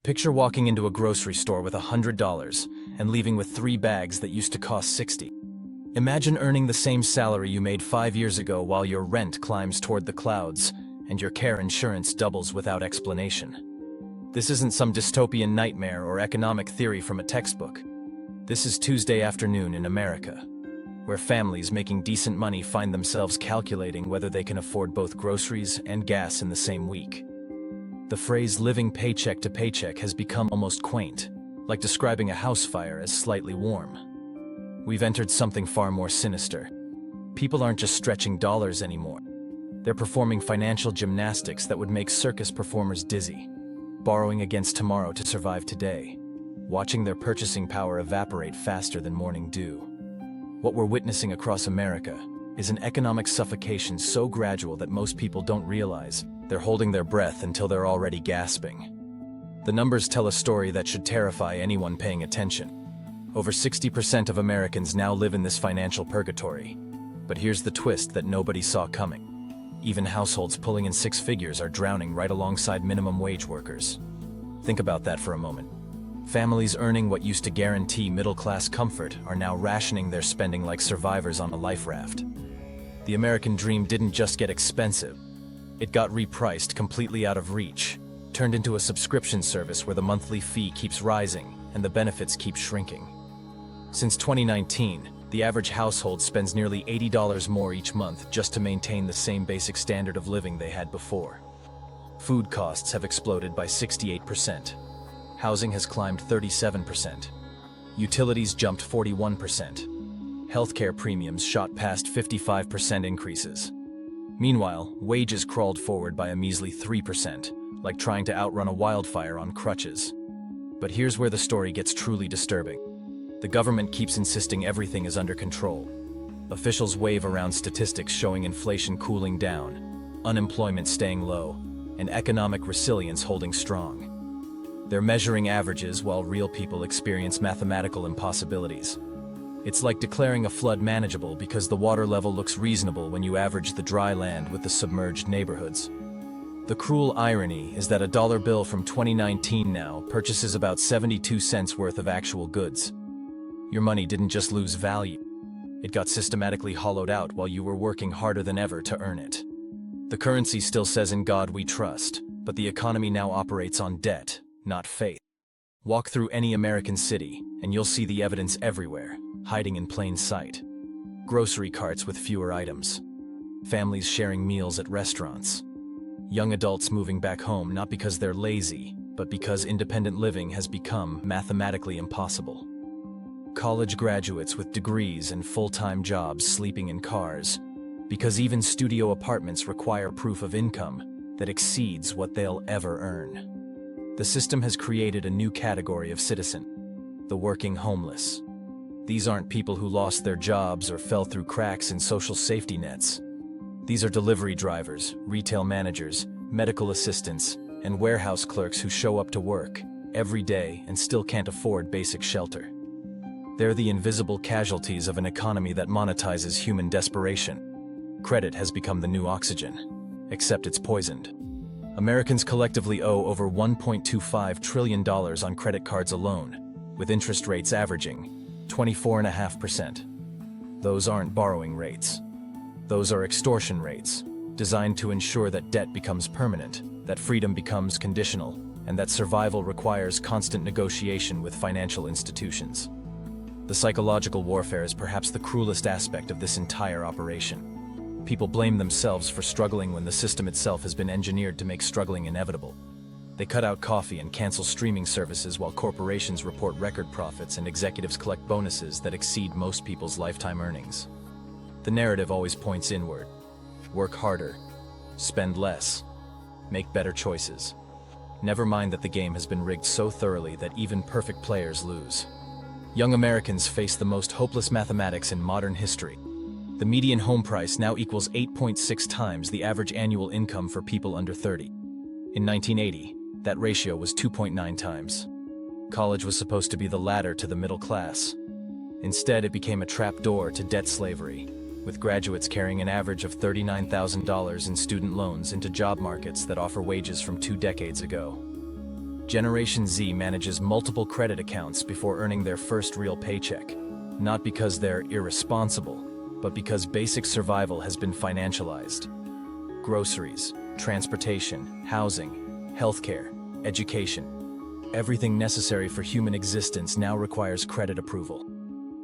Picture walking into a grocery store with $100 and leaving with 3 bags that used to cost $60. Imagine earning the same salary you made 5 years ago while your rent climbs toward the clouds and your care insurance doubles without explanation. This isn't some dystopian nightmare or economic theory from a textbook. This is Tuesday afternoon in America, where families making decent money find themselves calculating whether they can afford both groceries and gas in the same week. The phrase living paycheck to paycheck has become almost quaint, like describing a house fire as slightly warm. We've entered something far more sinister. People aren't just stretching dollars anymore. They're performing financial gymnastics that would make circus performers dizzy, borrowing against tomorrow to survive today, watching their purchasing power evaporate faster than morning dew. What we're witnessing across America is an economic suffocation so gradual that most people don't realize they're holding their breath until they're already gasping. The numbers tell a story that should terrify anyone paying attention. Over 60% of Americans now live in this financial purgatory. But here's the twist that nobody saw coming. Even households pulling in 6 figures are drowning right alongside minimum wage workers. Think about that for a moment. Families earning what used to guarantee middle-class comfort are now rationing their spending like survivors on a life raft. The American dream didn't just get expensive. It got repriced completely out of reach, turned into a subscription service where the monthly fee keeps rising and the benefits keep shrinking. Since 2019, the average household spends nearly $80 more each month just to maintain the same basic standard of living they had before. Food costs have exploded by 68%. Housing has climbed 37%. Utilities jumped 41%. Healthcare premiums shot past 55% increases. Meanwhile, wages crawled forward by a measly 3%, like trying to outrun a wildfire on crutches. But here's where the story gets truly disturbing. The government keeps insisting everything is under control. Officials wave around statistics showing inflation cooling down, unemployment staying low, and economic resilience holding strong. They're measuring averages while real people experience mathematical impossibilities. It's like declaring a flood manageable because the water level looks reasonable when you average the dry land with the submerged neighborhoods. The cruel irony is that a dollar bill from 2019 now purchases about 72 cents worth of actual goods. Your money didn't just lose value. It got systematically hollowed out while you were working harder than ever to earn it. The currency still says "In God we trust," but the economy now operates on debt, not faith. Walk through any American city, and you'll see the evidence everywhere, hiding in plain sight. Grocery carts with fewer items. Families sharing meals at restaurants. Young adults moving back home not because they're lazy, but because independent living has become mathematically impossible. College graduates with degrees and full-time jobs sleeping in cars, because even studio apartments require proof of income that exceeds what they'll ever earn. The system has created a new category of citizen: the working homeless. These aren't people who lost their jobs or fell through cracks in social safety nets. These are delivery drivers, retail managers, medical assistants, and warehouse clerks who show up to work every day and still can't afford basic shelter. They're the invisible casualties of an economy that monetizes human desperation. Credit has become the new oxygen, except it's poisoned. Americans collectively owe over $1.25 trillion on credit cards alone, with interest rates averaging 24.5%. Those aren't borrowing rates. Those are extortion rates, designed to ensure that debt becomes permanent, that freedom becomes conditional, and that survival requires constant negotiation with financial institutions. The psychological warfare is perhaps the cruelest aspect of this entire operation. People blame themselves for struggling when the system itself has been engineered to make struggling inevitable. They cut out coffee and cancel streaming services while corporations report record profits and executives collect bonuses that exceed most people's lifetime earnings. The narrative always points inward. Work harder, spend less, make better choices. Never mind that the game has been rigged so thoroughly that even perfect players lose. Young Americans face the most hopeless mathematics in modern history. The median home price now equals 8.6 times the average annual income for people under 30. In 1980, that ratio was 2.9 times. College was supposed to be the ladder to the middle class. Instead, it became a trapdoor to debt slavery, with graduates carrying an average of $39,000 in student loans into job markets that offer wages from 2 decades ago. Generation Z manages multiple credit accounts before earning their first real paycheck. Not because they're irresponsible, but because basic survival has been financialized. Groceries, transportation, housing, healthcare, education. Everything necessary for human existence now requires credit approval.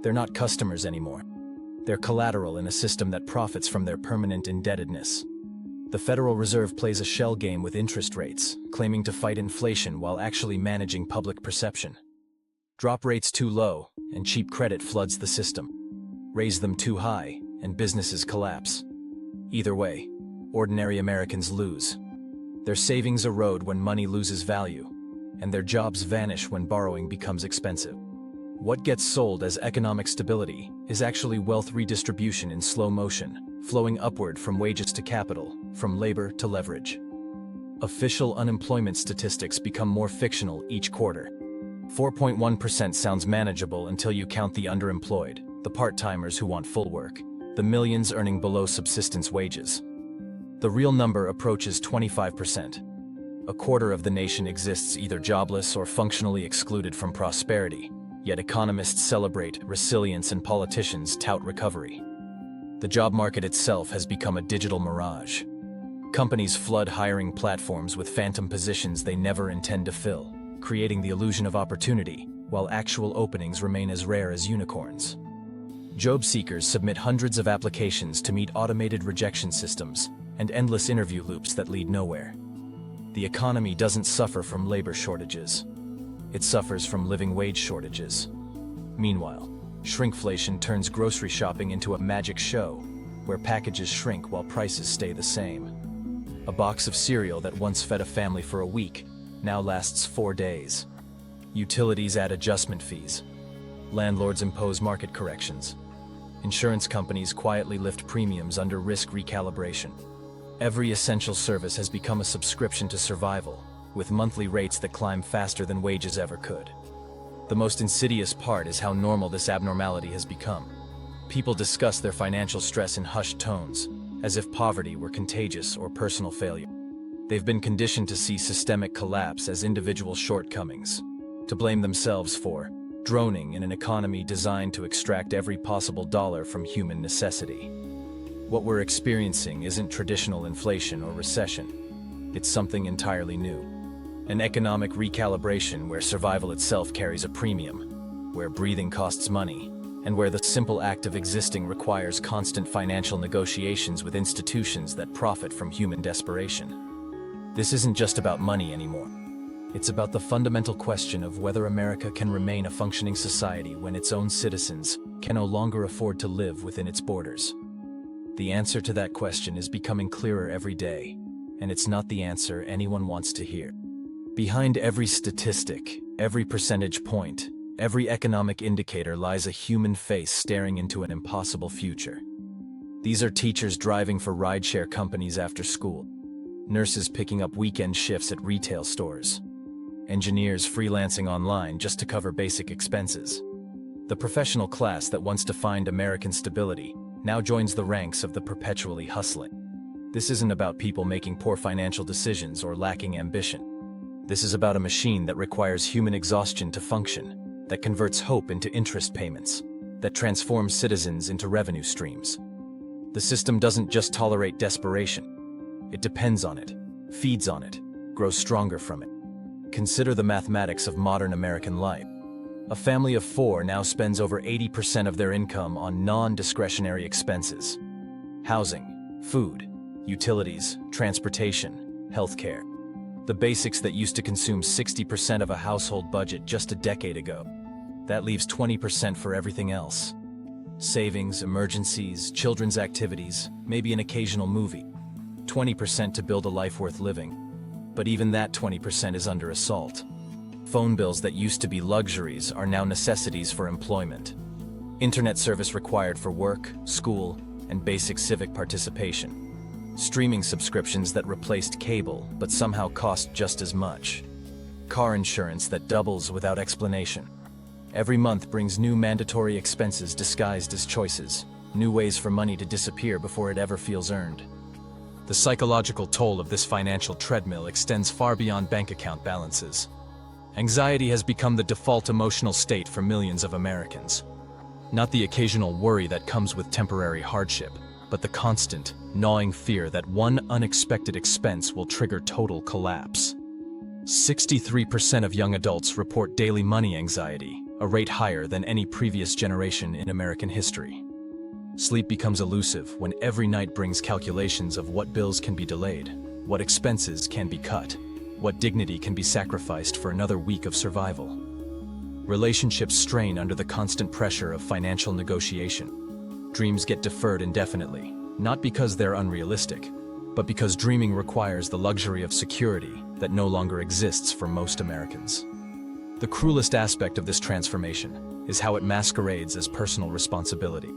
They're not customers anymore. They're collateral in a system that profits from their permanent indebtedness. The Federal Reserve plays a shell game with interest rates, claiming to fight inflation while actually managing public perception. Drop rates too low, and cheap credit floods the system. Raise them too high, and businesses collapse. Either way, ordinary Americans lose. Their savings erode when money loses value, and their jobs vanish when borrowing becomes expensive. What gets sold as economic stability is actually wealth redistribution in slow motion, flowing upward from wages to capital, from labor to leverage. Official unemployment statistics become more fictional each quarter. 4.1% sounds manageable until you count the underemployed, the part-timers who want full work, the millions earning below subsistence wages. The real number approaches 25%. A quarter of the nation exists either jobless or functionally excluded from prosperity, yet economists celebrate resilience and politicians tout recovery. The job market itself has become a digital mirage. Companies flood hiring platforms with phantom positions they never intend to fill, creating the illusion of opportunity, while actual openings remain as rare as unicorns. Job seekers submit hundreds of applications to meet automated rejection systems and endless interview loops that lead nowhere. The economy doesn't suffer from labor shortages. It suffers from living wage shortages. Meanwhile, shrinkflation turns grocery shopping into a magic show, where packages shrink while prices stay the same. A box of cereal that once fed a family for a week now lasts 4 days. Utilities add adjustment fees. Landlords impose market corrections. Insurance companies quietly lift premiums under risk recalibration. Every essential service has become a subscription to survival, with monthly rates that climb faster than wages ever could. The most insidious part is how normal this abnormality has become. People discuss their financial stress in hushed tones, as if poverty were contagious or personal failure. They've been conditioned to see systemic collapse as individual shortcomings, to blame themselves for droning in an economy designed to extract every possible dollar from human necessity. What we're experiencing isn't traditional inflation or recession. It's something entirely new. An economic recalibration where survival itself carries a premium, where breathing costs money, and where the simple act of existing requires constant financial negotiations with institutions that profit from human desperation. This isn't just about money anymore. It's about the fundamental question of whether America can remain a functioning society when its own citizens can no longer afford to live within its borders. The answer to that question is becoming clearer every day, and it's not the answer anyone wants to hear. Behind every statistic, every percentage point, every economic indicator lies a human face staring into an impossible future. These are teachers driving for rideshare companies after school, nurses picking up weekend shifts at retail stores, engineers freelancing online just to cover basic expenses. The professional class that once defined American stability now joins the ranks of the perpetually hustling. This isn't about people making poor financial decisions or lacking ambition. This is about a machine that requires human exhaustion to function, that converts hope into interest payments, that transforms citizens into revenue streams. The system doesn't just tolerate desperation. It depends on it, feeds on it, grows stronger from it. Consider the mathematics of modern American life. A family of 4 now spends over 80% of their income on non-discretionary expenses. Housing, food, utilities, transportation, healthcare. The basics that used to consume 60% of a household budget just a decade ago. That leaves 20% for everything else. Savings, emergencies, children's activities, maybe an occasional movie. 20% to build a life worth living. But even that 20% is under assault. Phone bills that used to be luxuries are now necessities for employment. Internet service required for work, school, and basic civic participation. Streaming subscriptions that replaced cable but somehow cost just as much. Car insurance that doubles without explanation. Every month brings new mandatory expenses disguised as choices, new ways for money to disappear before it ever feels earned. The psychological toll of this financial treadmill extends far beyond bank account balances. Anxiety has become the default emotional state for millions of Americans. Not the occasional worry that comes with temporary hardship, but the constant, gnawing fear that one unexpected expense will trigger total collapse. 63% of young adults report daily money anxiety, a rate higher than any previous generation in American history. Sleep becomes elusive when every night brings calculations of what bills can be delayed, what expenses can be cut, what dignity can be sacrificed for another week of survival. Relationships strain under the constant pressure of financial negotiation. Dreams get deferred indefinitely, not because they're unrealistic, but because dreaming requires the luxury of security that no longer exists for most Americans. The cruelest aspect of this transformation is how it masquerades as personal responsibility.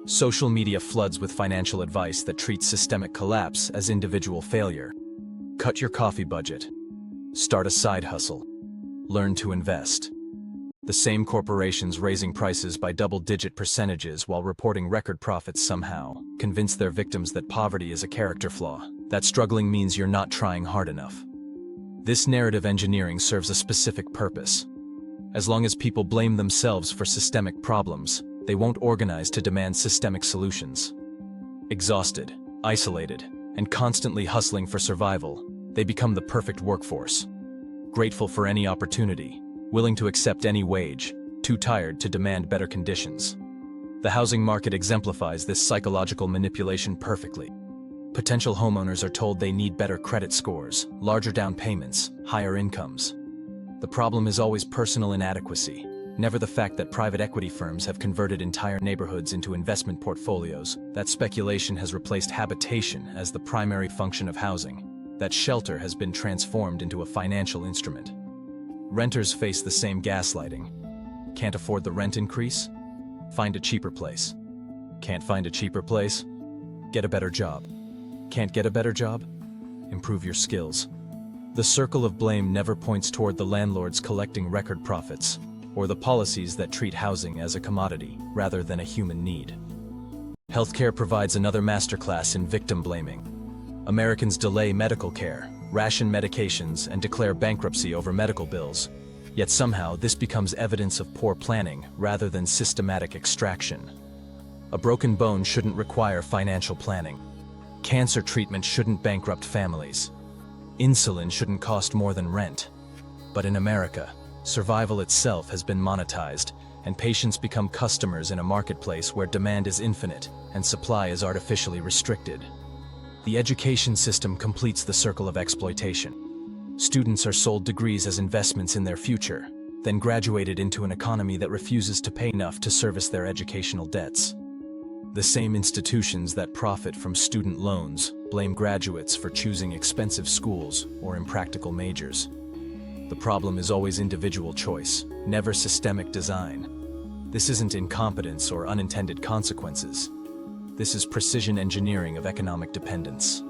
Social media floods with financial advice that treats systemic collapse as individual failure. Cut your coffee budget. Start a side hustle. Learn to invest. The same corporations raising prices by double-digit percentages while reporting record profits somehow convince their victims that poverty is a character flaw, that struggling means you're not trying hard enough. This narrative engineering serves a specific purpose. As long as people blame themselves for systemic problems, they won't organize to demand systemic solutions. Exhausted, isolated, and constantly hustling for survival, they become the perfect workforce. Grateful for any opportunity, willing to accept any wage, too tired to demand better conditions. The housing market exemplifies this psychological manipulation perfectly. Potential homeowners are told they need better credit scores, larger down payments, higher incomes. The problem is always personal inadequacy, never the fact that private equity firms have converted entire neighborhoods into investment portfolios, that speculation has replaced habitation as the primary function of housing, that shelter has been transformed into a financial instrument. Renters face the same gaslighting. Can't afford the rent increase? Find a cheaper place. Can't find a cheaper place? Get a better job. Can't get a better job? Improve your skills. The circle of blame never points toward the landlords collecting record profits, or the policies that treat housing as a commodity rather than a human need. Healthcare provides another masterclass in victim blaming. Americans delay medical care, ration medications, and declare bankruptcy over medical bills. Yet somehow this becomes evidence of poor planning rather than systematic extraction. A broken bone shouldn't require financial planning. Cancer treatment shouldn't bankrupt families. Insulin shouldn't cost more than rent. But in America, survival itself has been monetized, and patients become customers in a marketplace where demand is infinite and supply is artificially restricted. The education system completes the circle of exploitation. Students are sold degrees as investments in their future, then graduated into an economy that refuses to pay enough to service their educational debts. The same institutions that profit from student loans blame graduates for choosing expensive schools or impractical majors. The problem is always individual choice, never systemic design. This isn't incompetence or unintended consequences. This is precision engineering of economic dependence.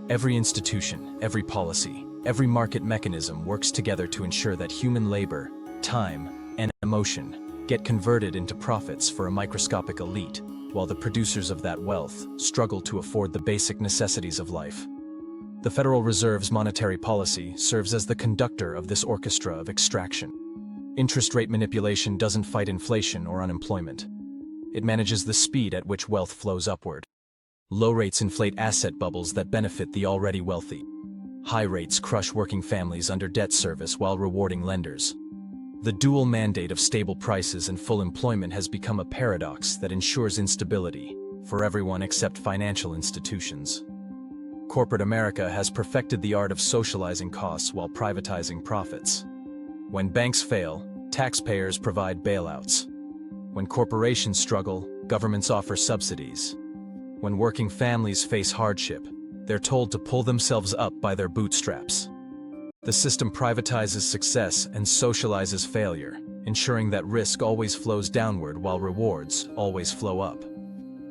Every institution, every policy, every market mechanism works together to ensure that human labor, time, and emotion get converted into profits for a microscopic elite, while the producers of that wealth struggle to afford the basic necessities of life. The Federal Reserve's monetary policy serves as the conductor of this orchestra of extraction. Interest rate manipulation doesn't fight inflation or unemployment. It manages the speed at which wealth flows upward. Low rates inflate asset bubbles that benefit the already wealthy. High rates crush working families under debt service while rewarding lenders. The dual mandate of stable prices and full employment has become a paradox that ensures instability for everyone except financial institutions. Corporate America has perfected the art of socializing costs while privatizing profits. When banks fail, taxpayers provide bailouts. When corporations struggle, governments offer subsidies. When working families face hardship, they're told to pull themselves up by their bootstraps. The system privatizes success and socializes failure, ensuring that risk always flows downward while rewards always flow up.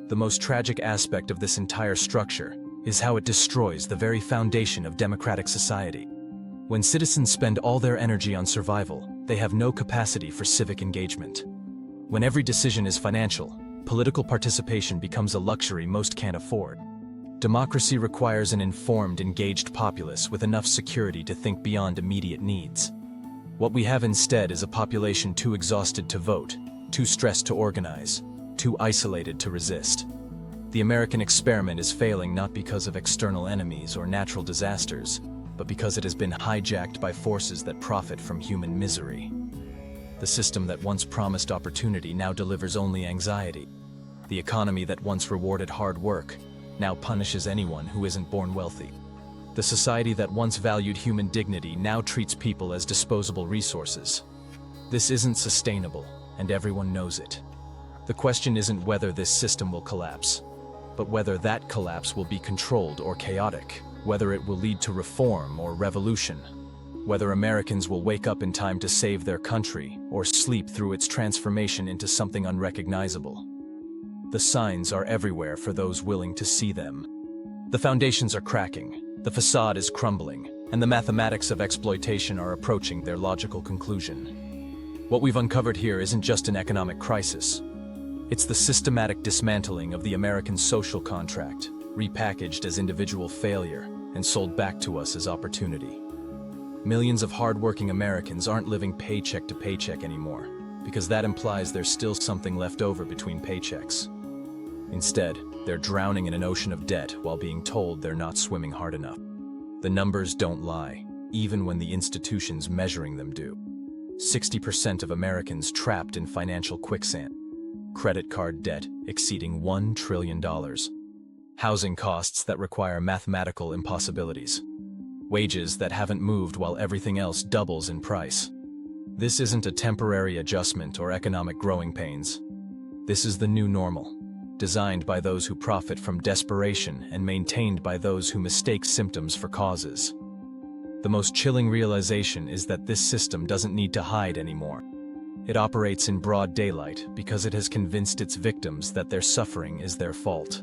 The most tragic aspect of this entire structure is how it destroys the very foundation of democratic society. When citizens spend all their energy on survival, they have no capacity for civic engagement. When every decision is financial, political participation becomes a luxury most can't afford. Democracy requires an informed, engaged populace with enough security to think beyond immediate needs. What we have instead is a population too exhausted to vote, too stressed to organize, too isolated to resist. The American experiment is failing not because of external enemies or natural disasters, but because it has been hijacked by forces that profit from human misery. The system that once promised opportunity now delivers only anxiety. The economy that once rewarded hard work now punishes anyone who isn't born wealthy. The society that once valued human dignity now treats people as disposable resources. This isn't sustainable, and everyone knows it. The question isn't whether this system will collapse, but whether that collapse will be controlled or chaotic, whether it will lead to reform or revolution, whether Americans will wake up in time to save their country or sleep through its transformation into something unrecognizable. The signs are everywhere for those willing to see them. The foundations are cracking, the facade is crumbling, and the mathematics of exploitation are approaching their logical conclusion. What we've uncovered here isn't just an economic crisis. It's the systematic dismantling of the American social contract, repackaged as individual failure and sold back to us as opportunity. Millions of hardworking Americans aren't living paycheck to paycheck anymore, because that implies there's still something left over between paychecks. Instead, they're drowning in an ocean of debt while being told they're not swimming hard enough. The numbers don't lie, even when the institutions measuring them do. 60% of Americans trapped in financial quicksand. Credit card debt exceeding $1 trillion. Housing costs that require mathematical impossibilities. Wages that haven't moved while everything else doubles in price. This isn't a temporary adjustment or economic growing pains. This is the new normal, designed by those who profit from desperation and maintained by those who mistake symptoms for causes. The most chilling realization is that this system doesn't need to hide anymore. It operates in broad daylight because it has convinced its victims that their suffering is their fault.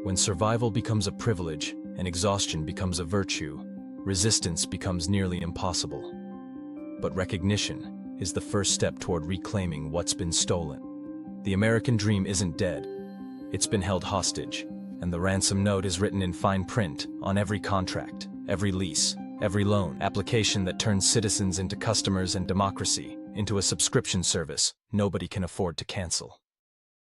When survival becomes a privilege and exhaustion becomes a virtue, resistance becomes nearly impossible. But recognition is the first step toward reclaiming what's been stolen. The American dream isn't dead. It's been held hostage, and the ransom note is written in fine print on every contract, every lease, every loan application that turns citizens into customers and democracy into a subscription service nobody can afford to cancel.